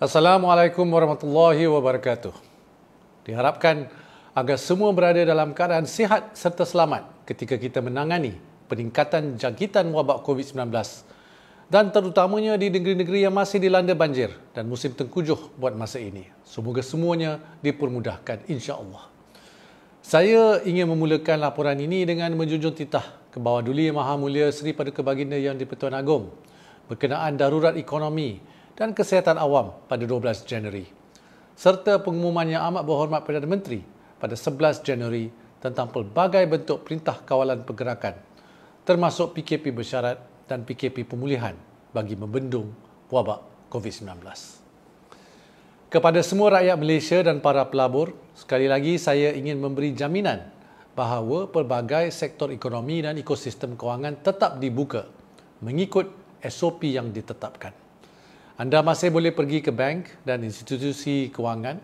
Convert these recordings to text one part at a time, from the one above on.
Assalamualaikum warahmatullahi wabarakatuh. Diharapkan agar semua berada dalam keadaan sihat serta selamat ketika kita menangani peningkatan jangkitan wabak COVID-19 dan terutamanya di negeri-negeri yang masih dilanda banjir dan musim tengkujuh buat masa ini. Semoga semuanya dipermudahkan insya-Allah. Saya ingin memulakan laporan ini dengan menjunjung titah ke bawah Duli Yang Maha Mulia Seri Paduka Baginda Yang di-Pertuan Agong berkenaan darurat ekonomi dan kesihatan awam pada 12 Januari serta pengumuman Yang Amat Berhormat Perdana Menteri pada 11 Januari tentang pelbagai bentuk perintah kawalan pergerakan termasuk PKP bersyarat dan PKP pemulihan bagi membendung wabak COVID-19. Kepada semua rakyat Malaysia dan para pelabur, sekali lagi saya ingin memberi jaminan bahawa pelbagai sektor ekonomi dan ekosistem kewangan tetap dibuka mengikut SOP yang ditetapkan. Anda masih boleh pergi ke bank dan institusi kewangan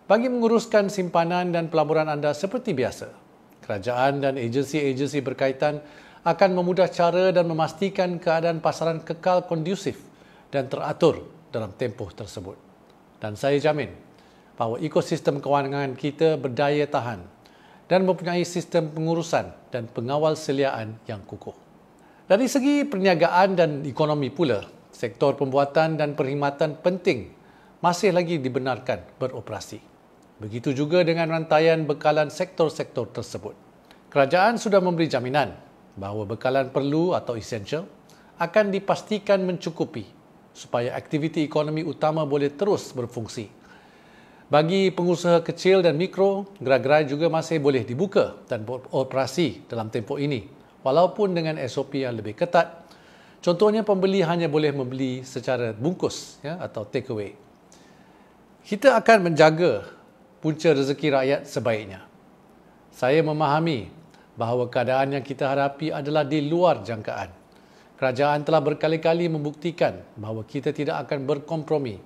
bagi menguruskan simpanan dan pelaburan anda seperti biasa. Kerajaan dan agensi-agensi berkaitan akan memudah cara dan memastikan keadaan pasaran kekal kondusif dan teratur dalam tempoh tersebut. Dan saya jamin bahawa ekosistem kewangan kita berdaya tahan dan mempunyai sistem pengurusan dan pengawal seliaan yang kukuh. Dari segi perniagaan dan ekonomi pula, sektor pembuatan dan perkhidmatan penting masih lagi dibenarkan beroperasi. Begitu juga dengan rantaian bekalan sektor-sektor tersebut. Kerajaan sudah memberi jaminan bahawa bekalan perlu atau essential akan dipastikan mencukupi supaya aktiviti ekonomi utama boleh terus berfungsi. Bagi pengusaha kecil dan mikro, gerai-gerai juga masih boleh dibuka dan beroperasi dalam tempoh ini, walaupun dengan SOP yang lebih ketat. Contohnya, pembeli hanya boleh membeli secara bungkus atau take away. Kita akan menjaga punca rezeki rakyat sebaiknya. Saya memahami bahawa keadaan yang kita hadapi adalah di luar jangkaan. Kerajaan telah berkali-kali membuktikan bahawa kita tidak akan berkompromi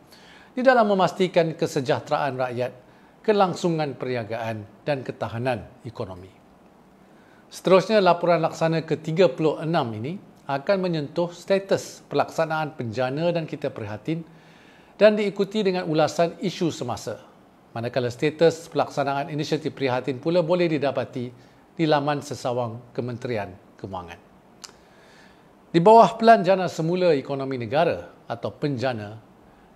di dalam memastikan kesejahteraan rakyat, kelangsungan perniagaan dan ketahanan ekonomi. Seterusnya, laporan laksana ke-36 ini akan menyentuh status pelaksanaan penjana dan kita prihatin dan diikuti dengan ulasan isu semasa. Manakala status pelaksanaan inisiatif prihatin pula boleh didapati di laman sesawang Kementerian Kewangan. Di bawah Pelan Jana Semula Ekonomi Negara atau Penjana,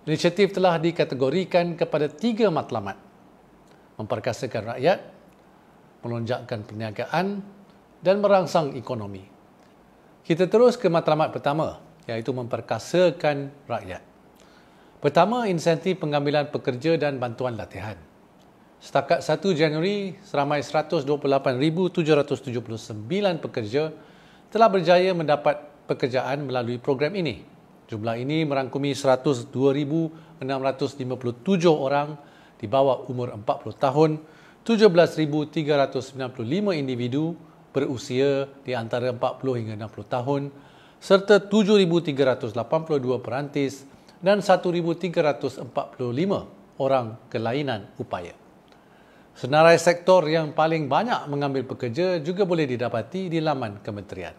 inisiatif telah dikategorikan kepada 3 matlamat: memperkasakan rakyat, melonjakkan perniagaan dan merangsang ekonomi. Kita terus ke matlamat pertama, iaitu memperkasakan rakyat. Pertama, insentif pengambilan pekerja dan bantuan latihan. Setakat 1 Januari, seramai 128,779 pekerja telah berjaya mendapat pekerjaan melalui program ini. Jumlah ini merangkumi 102,657 orang di bawah umur 40 tahun, 17,395 individu berusia di antara 40 hingga 60 tahun, serta 7,382 perantis dan 1,345 orang kelainan upaya. Senarai sektor yang paling banyak mengambil pekerja juga boleh didapati di laman kementerian.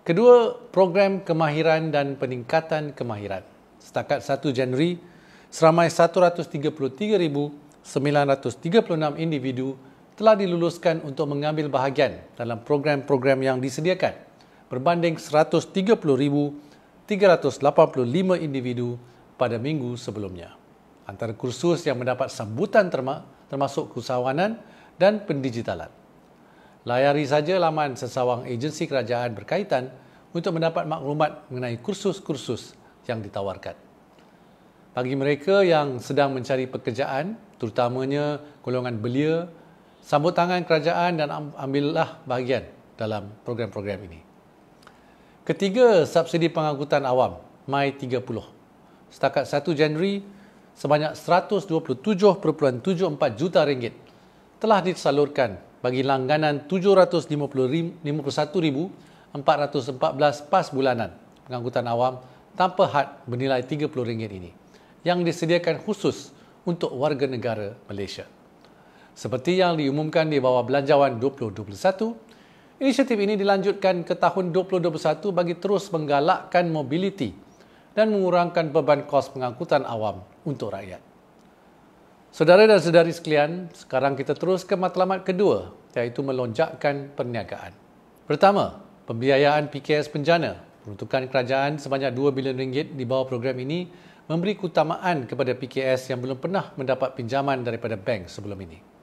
Kedua, program kemahiran dan peningkatan kemahiran. Setakat 1 Januari, seramai 133,936 individu telah diluluskan untuk mengambil bahagian dalam program-program yang disediakan, berbanding 130,385 individu pada minggu sebelumnya. Antara kursus yang mendapat sambutan termasuk usahawanan dan pendigitalan. Layari saja laman sesawang agensi kerajaan berkaitan untuk mendapat maklumat mengenai kursus-kursus yang ditawarkan. Bagi mereka yang sedang mencari pekerjaan, terutamanya golongan belia, sambut tangan kerajaan dan ambillah bahagian dalam program-program ini. Ketiga, subsidi pengangkutan awam, Mai 30. Setakat 1 Januari, sebanyak 127.74 juta ringgit telah disalurkan bagi langganan 751,414 pas bulanan pengangkutan awam tanpa had bernilai RM30 ini yang disediakan khusus untuk warga negara Malaysia. Seperti yang diumumkan di bawah Belanjawan 2021, inisiatif ini dilanjutkan ke tahun 2021 bagi terus menggalakkan mobiliti dan mengurangkan beban kos pengangkutan awam untuk rakyat. Saudara dan saudari sekalian, sekarang kita terus ke matlamat kedua, iaitu melonjakkan perniagaan. Pertama, pembiayaan PKS Penjana. Peruntukan kerajaan sebanyak RM2 bilion di bawah program ini memberi keutamaan kepada PKS yang belum pernah mendapat pinjaman daripada bank sebelum ini.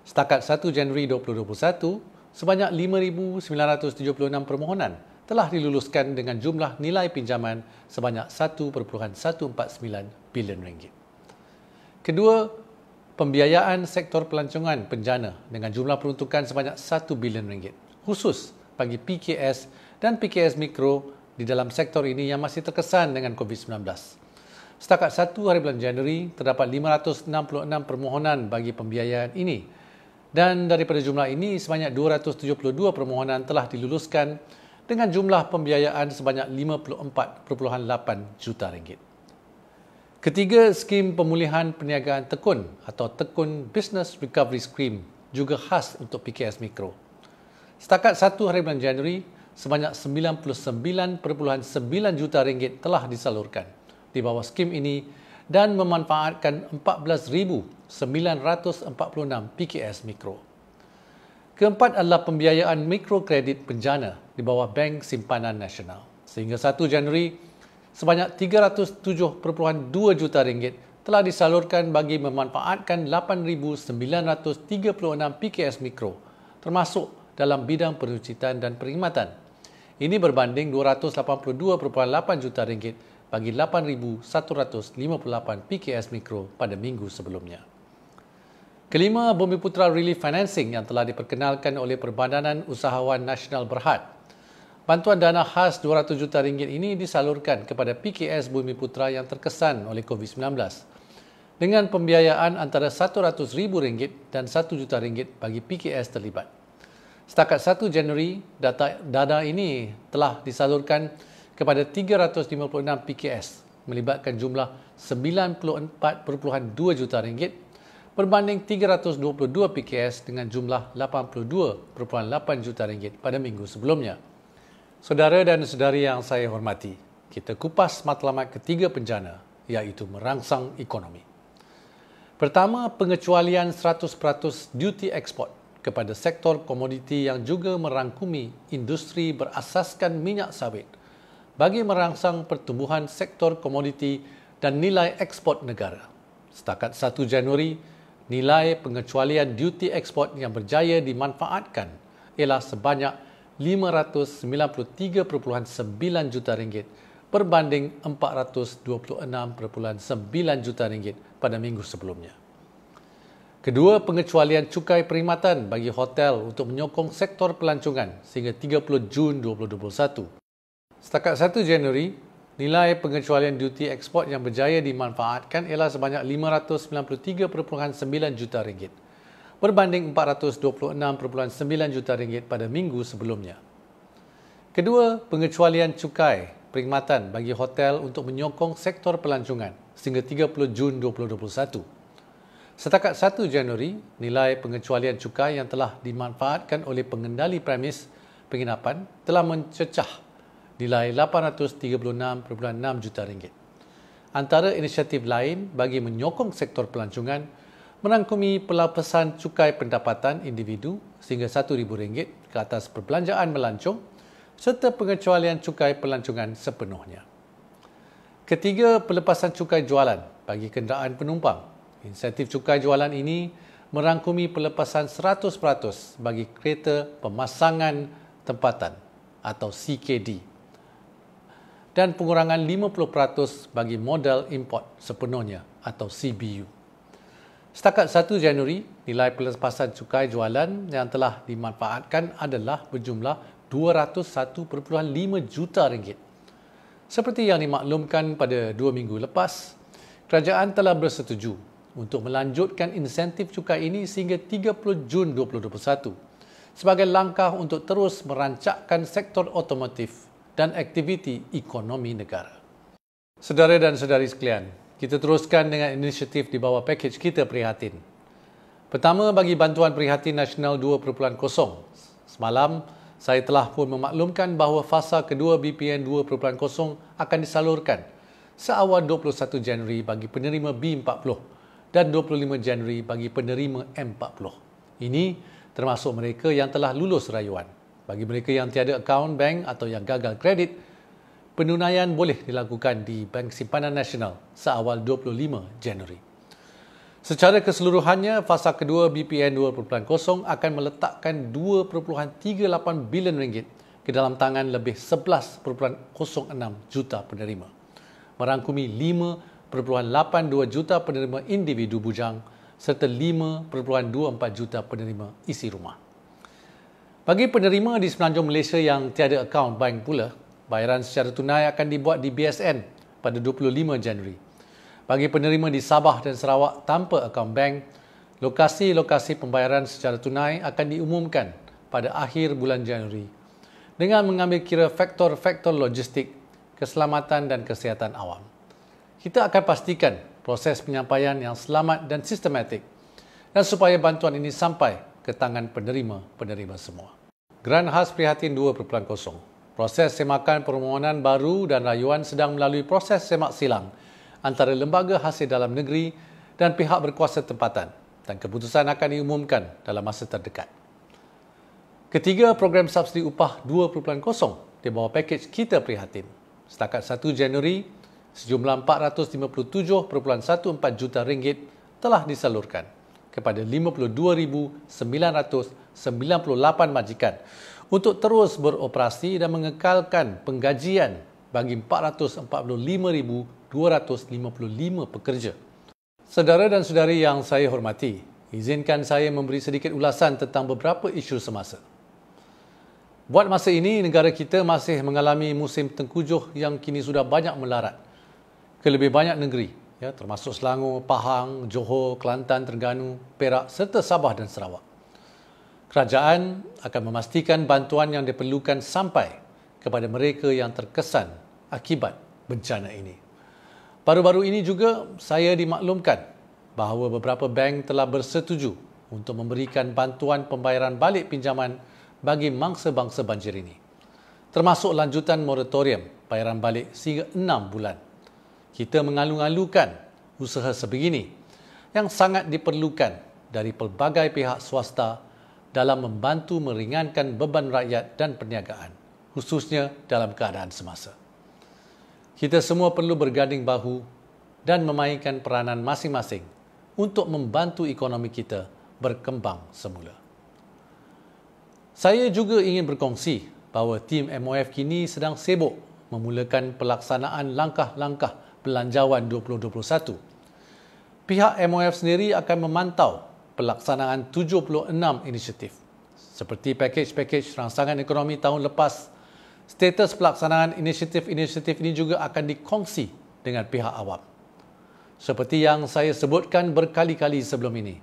Setakat 1 Januari 2021, sebanyak 5,976 permohonan telah diluluskan dengan jumlah nilai pinjaman sebanyak RM1.149 bilion. Kedua, pembiayaan sektor pelancongan penjana dengan jumlah peruntukan sebanyak RM1 bilion, khusus bagi PKS dan PKS Mikro di dalam sektor ini yang masih terkesan dengan COVID-19. Setakat 1 hari bulan Januari, terdapat 566 permohonan bagi pembiayaan ini dan daripada jumlah ini, sebanyak 272 permohonan telah diluluskan dengan jumlah pembiayaan sebanyak RM54.8 juta. Ketiga, skim pemulihan perniagaan tekun atau Tekun Business Recovery Scheme juga khas untuk PKS Mikro. Setakat 1 hari bulan Januari, sebanyak RM99.9 juta telah disalurkan di bawah skim ini dan memanfaatkan 14,946 PKS Mikro. Keempat adalah pembiayaan mikrokredit penjana di bawah Bank Simpanan Nasional. Sehingga 1 Januari, sebanyak RM307.2 juta telah disalurkan bagi memanfaatkan 8,936 PKS Mikro, termasuk dalam bidang peruncitan dan perkhidmatan. Ini berbanding RM282.8 juta bagi 8,158 PKS Mikro pada minggu sebelumnya. Kelima, Bumiputra Relief Financing yang telah diperkenalkan oleh Perbadanan Usahawan Nasional Berhad. Bantuan dana khas RM200 juta ini disalurkan kepada PKS Bumiputra yang terkesan oleh COVID-19 dengan pembiayaan antara RM100,000 dan RM1 juta bagi PKS terlibat. Setakat 1 Januari, dana ini telah disalurkan kepada 356 PKS melibatkan jumlah RM94.2 juta berbanding 322 PKS dengan jumlah RM82.8 juta pada minggu sebelumnya. Saudara dan saudari yang saya hormati, kita kupas matlamat ketiga penjana, iaitu merangsang ekonomi. Pertama, pengecualian 100% duty export kepada sektor komoditi yang juga merangkumi industri berasaskan minyak sawit bagi merangsang pertumbuhan sektor komoditi dan nilai ekspor negara. Setakat 1 Januari, nilai pengecualian duty export yang berjaya dimanfaatkan ialah sebanyak RM593.9 juta berbanding RM426.9 juta pada minggu sebelumnya. Kedua, pengecualian cukai perkhidmatan bagi hotel untuk menyokong sektor pelancongan sehingga 30 Jun 2021. Setakat 1 Januari, nilai pengecualian duty ekspor yang berjaya dimanfaatkan ialah sebanyak RM593.9 juta berbanding RM426.9 juta pada minggu sebelumnya. Kedua, pengecualian cukai perkhidmatan bagi hotel untuk menyokong sektor pelancongan sehingga 30 Jun 2021. Setakat 1 Januari, nilai pengecualian cukai yang telah dimanfaatkan oleh pengendali premis penginapan telah mencecah nilai RM836.6 juta. Antara inisiatif lain bagi menyokong sektor pelancongan merangkumi pelapasan cukai pendapatan individu sehingga RM1,000 ke atas perbelanjaan melancong serta pengecualian cukai pelancongan sepenuhnya. Ketiga, pelepasan cukai jualan bagi kenderaan penumpang. Insentif cukai jualan ini merangkumi pelepasan 100% bagi kereta pemasangan tempatan atau CKD dan pengurangan 50% bagi modal import sepenuhnya atau CBU. Setakat 1 Januari, nilai pelepasan cukai jualan yang telah dimanfaatkan adalah berjumlah RM201.5 juta. Seperti yang dimaklumkan pada 2 minggu lepas, kerajaan telah bersetuju untuk melanjutkan insentif cukai ini sehingga 30 Jun 2021 sebagai langkah untuk terus merancakkan sektor otomotif dan aktiviti ekonomi negara. Saudara dan saudari sekalian, kita teruskan dengan inisiatif di bawah pakej Kita Prihatin. Pertama, bagi bantuan prihatin nasional 2.0. Semalam, Saya telah pun memaklumkan bahawa fasa kedua BPN 2.0 akan disalurkan seawal 21 Januari bagi penerima B40 dan 25 Januari bagi penerima M40. Ini termasuk mereka yang telah lulus rayuan. Bagi mereka yang tiada akaun bank atau yang gagal kredit, penunaian boleh dilakukan di Bank Simpanan Nasional seawal 25 Januari. Secara keseluruhannya, fasa kedua BPN 2.0 akan meletakkan RM2.38 bilion ke dalam tangan lebih 11.06 juta penerima, merangkumi 5.82 juta penerima individu bujang serta 5.24 juta penerima isi rumah. Bagi penerima di semenanjung Malaysia yang tiada akaun bank pula, bayaran secara tunai akan dibuat di BSN pada 25 Januari. Bagi penerima di Sabah dan Sarawak tanpa akaun bank, lokasi-lokasi pembayaran secara tunai akan diumumkan pada akhir bulan Januari dengan mengambil kira faktor-faktor logistik, keselamatan dan kesihatan awam. Kita akan pastikan proses penyampaian yang selamat dan sistematik dan supaya bantuan ini sampai ke tangan penerima-penerima semua. Geran khas Prihatin 2.0. Proses semakan permohonan baru dan rayuan sedang melalui proses semak silang antara lembaga hasil dalam negeri dan pihak berkuasa tempatan dan keputusan akan diumumkan dalam masa terdekat. Ketiga program subsidi upah 2.0 di bawah pakej Kita Prihatin. Setakat 1 Januari, sejumlah RM457.14 juta telah disalurkan kepada 52,998 majikan untuk terus beroperasi dan mengekalkan penggajian bagi 445,255 pekerja. Saudara dan saudari yang saya hormati, izinkan saya memberi sedikit ulasan tentang beberapa isu semasa. Buat masa ini, negara kita masih mengalami musim tengkujuh yang kini sudah banyak melarat ke lebih banyak negeri, termasuk Selangor, Pahang, Johor, Kelantan, Terengganu, Perak serta Sabah dan Sarawak. Kerajaan akan memastikan bantuan yang diperlukan sampai kepada mereka yang terkesan akibat bencana ini. Baru-baru ini juga saya dimaklumkan bahawa beberapa bank telah bersetuju untuk memberikan bantuan pembayaran balik pinjaman bagi mangsa-bangsa banjir ini, termasuk lanjutan moratorium bayaran balik sehingga 6 bulan. Kita mengalu-alukan usaha sebegini yang sangat diperlukan dari pelbagai pihak swasta dalam membantu meringankan beban rakyat dan perniagaan, khususnya dalam keadaan semasa. Kita semua perlu berganding bahu dan memainkan peranan masing-masing untuk membantu ekonomi kita berkembang semula. Saya juga ingin berkongsi bahawa tim MOF kini sedang sibuk memulakan pelaksanaan langkah-langkah Belanjawan 2021. Pihak MOF sendiri akan memantau pelaksanaan 76 inisiatif seperti pakej-pakej rangsangan ekonomi tahun lepas. Status pelaksanaan inisiatif-inisiatif ini juga akan dikongsi dengan pihak awam. Seperti yang saya sebutkan berkali-kali sebelum ini,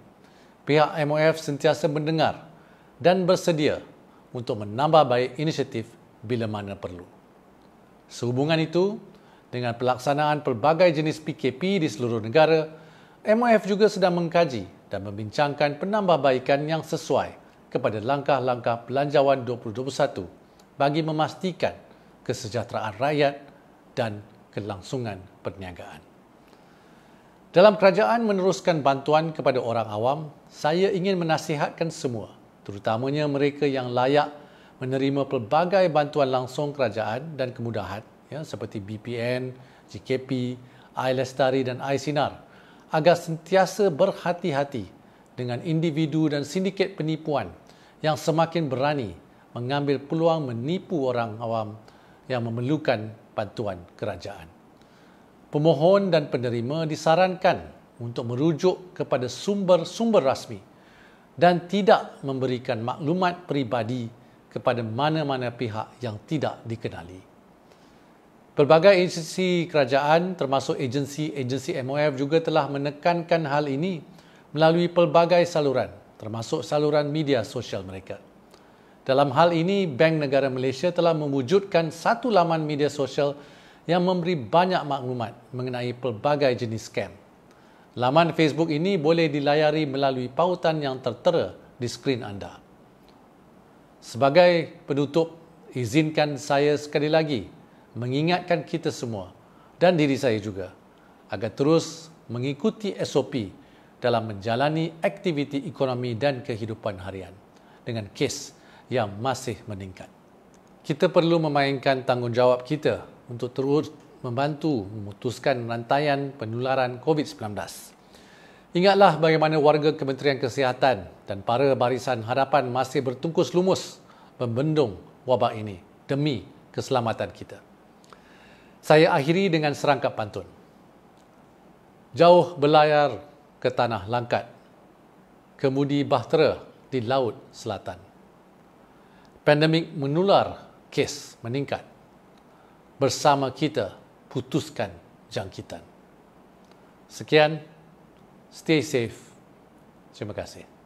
pihak MOF sentiasa mendengar dan bersedia untuk menambah baik inisiatif bila mana perlu. Sehubungan itu, dengan pelaksanaan pelbagai jenis PKP di seluruh negara, MOF juga sedang mengkaji dan membincangkan penambahbaikan yang sesuai kepada langkah-langkah Belanjawan 2021 bagi memastikan kesejahteraan rakyat dan kelangsungan perniagaan. Dalam kerajaan meneruskan bantuan kepada orang awam, saya ingin menasihatkan semua, terutamanya mereka yang layak menerima pelbagai bantuan langsung kerajaan dan kemudahan seperti BPN, GKP, iLestari dan iSinar, agar sentiasa berhati-hati dengan individu dan sindiket penipuan yang semakin berani mengambil peluang menipu orang awam yang memerlukan bantuan kerajaan. Pemohon dan penerima disarankan untuk merujuk kepada sumber-sumber rasmi dan tidak memberikan maklumat peribadi kepada mana-mana pihak yang tidak dikenali. Pelbagai institusi kerajaan termasuk agensi-agensi MOF juga telah menekankan hal ini melalui pelbagai saluran, termasuk saluran media sosial mereka. Dalam hal ini, Bank Negara Malaysia telah mewujudkan satu laman media sosial yang memberi banyak maklumat mengenai pelbagai jenis skam. Laman Facebook ini boleh dilayari melalui pautan yang tertera di skrin anda. Sebagai penutup, izinkan saya sekali lagi mengingatkan kita semua dan diri saya juga agar terus mengikuti SOP dalam menjalani aktiviti ekonomi dan kehidupan harian dengan kes yang masih meningkat. Kita perlu memainkan tanggungjawab kita untuk terus membantu memutuskan rantaian penularan COVID-19. Ingatlah bagaimana warga Kementerian Kesihatan dan para barisan hadapan masih bertungkus lumus membendung wabak ini demi keselamatan kita. Saya akhiri dengan serangkap pantun. Jauh berlayar ke tanah langkat, kemudi bahtera di Laut Selatan. Pandemik menular, kes meningkat. Bersama kita putuskan jangkitan. Sekian, stay safe. Terima kasih.